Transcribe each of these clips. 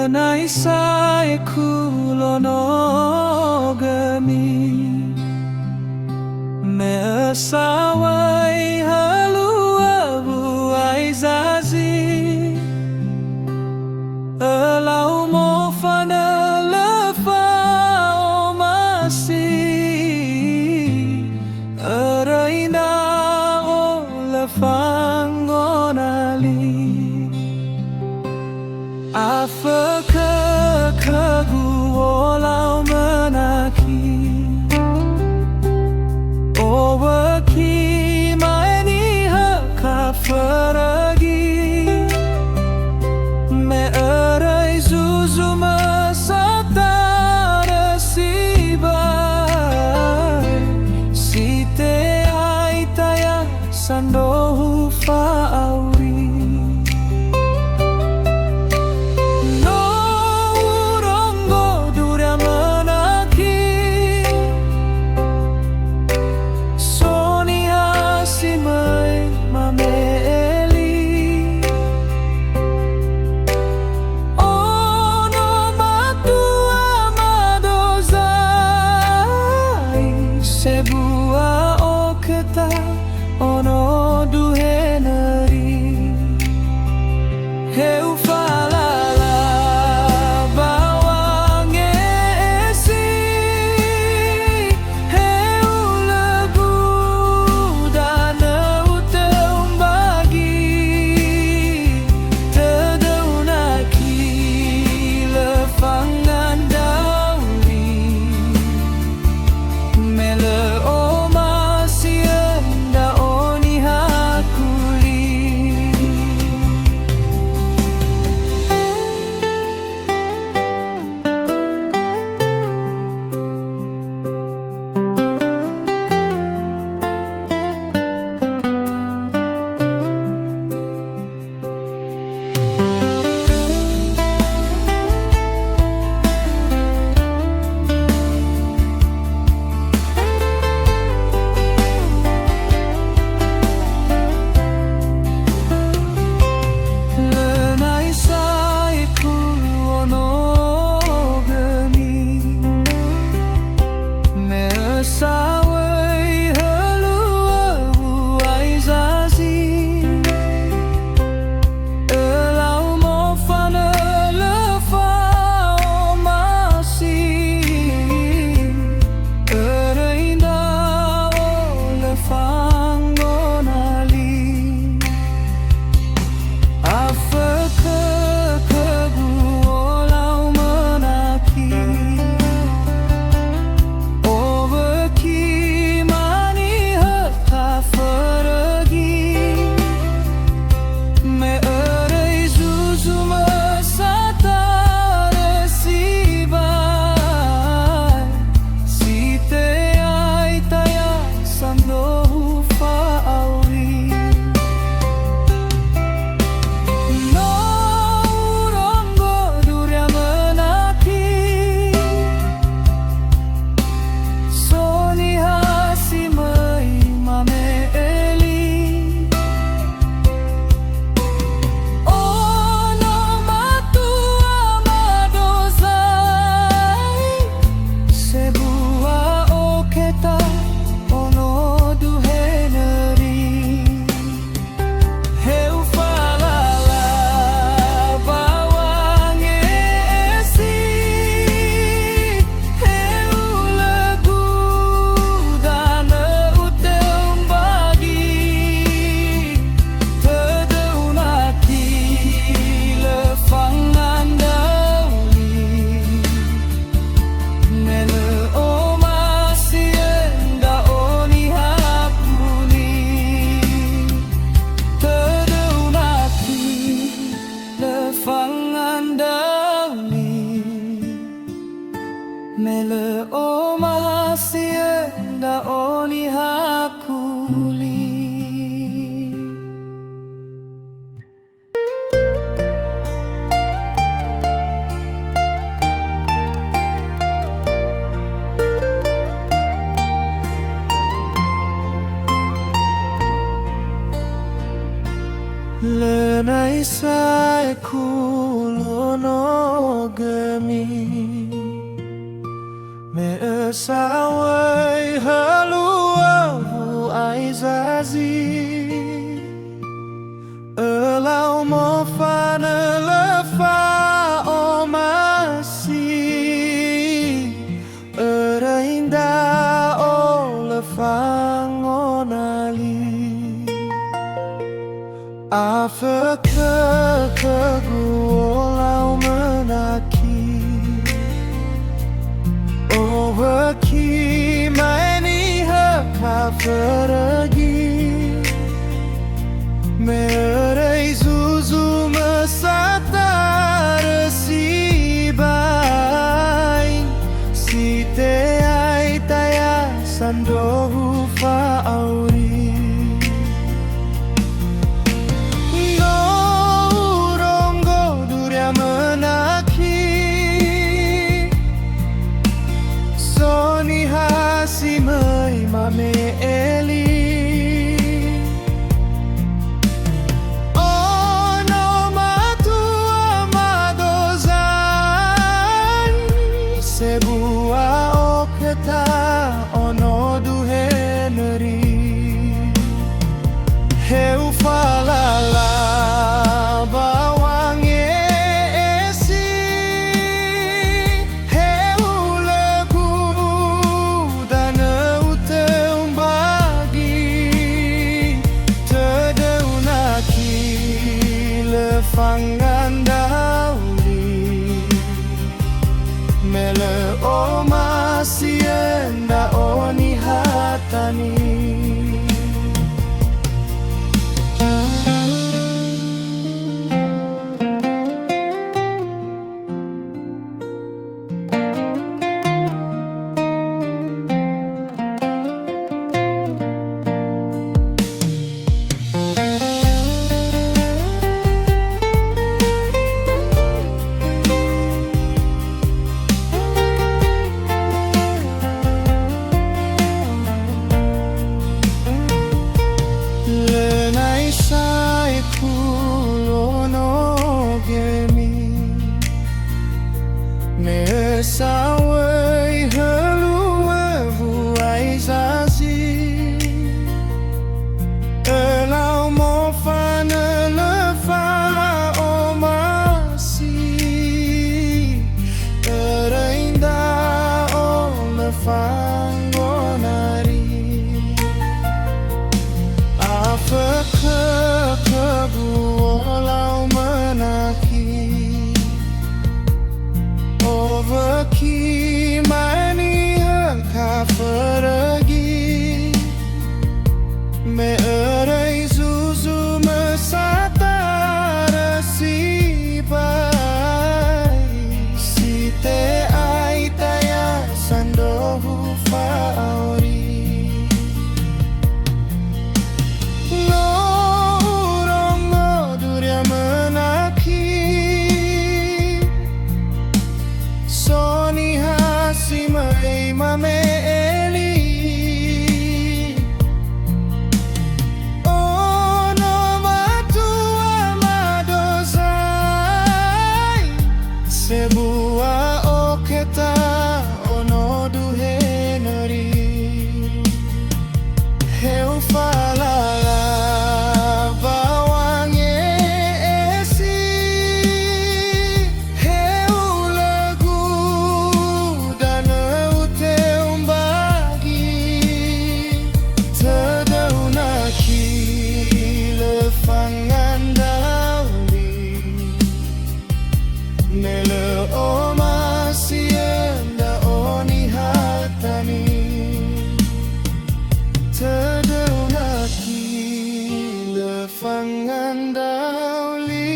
Lenai saekhu lono ogömi me ösawöi hölu öwu'ai zazi ölau mofanö öröi nda'o fangona Afökhö khögu wolaumö nakhi Owökhi nihökha förögi me öröi zuzumö satarö sibai sandohu fa'auri no urongo durya nakhi soni hasimai mameli Onomatua Mado Zai sebuah oketa Ono Duhe Nori heu falala bawa nge'esi heu lagu nda'o bagi tedau nakhi lefangan daeli mele ösawöi hölu öwu'ai zazi ölau mofanö öröi nda'o fangona Afökhö khögu wolaumö nakhi nihökha förögi me öröi zuzumö satarö sibai sandohu fa'auri no urongo durya nakhi soni hasimai mameli Onomatua Mado Zai sebuah oketa Ono Duhe Nori heu falala bawa nge'esi heu lagu nda'o bagi tedau nakhi lefangan daeli mele nda'o nihakuli tedau nakhi lefangan daeli mele nda'o nihakuli Lenai saekhu lono ogömi me ösawöi hölu öwu'ai zazi ölau mofanö öröi nda'o fangona Afökhö khögu wolaumö nakhi Owökhi nihökha förögi öröi zuzumö satarö sibai sandohu fa'auri no rongo durya menakhi soni hasimei mame eli Onomatua Mado Zai sebuah oketa Ono Duhe Nori heu falala bawang nge'esi heu lagu dan uteu bagi tedeu nakhi lefangan daeli mele omasien nda'o nihatani saekhu ösawöi hölu öwu'ai zazi ölau mofanö öröi nda'o fangona Afökhö khögu wolaumö nakhi Owökhi nihökha förögi öröi zuzumö satarö sibai sandohu fa'auri sibai mame eli Onomatua Mado Zai sebuah oketa Ono Duhe Nori heu falala bawang nge'esi heu lagu dan uteu bagi tedeu nakhi lefangan daeli mele omasien nda'o nihatani tedeu nakhi lefangan daeli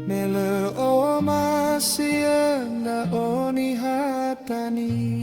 mele omasien nda'o nihatani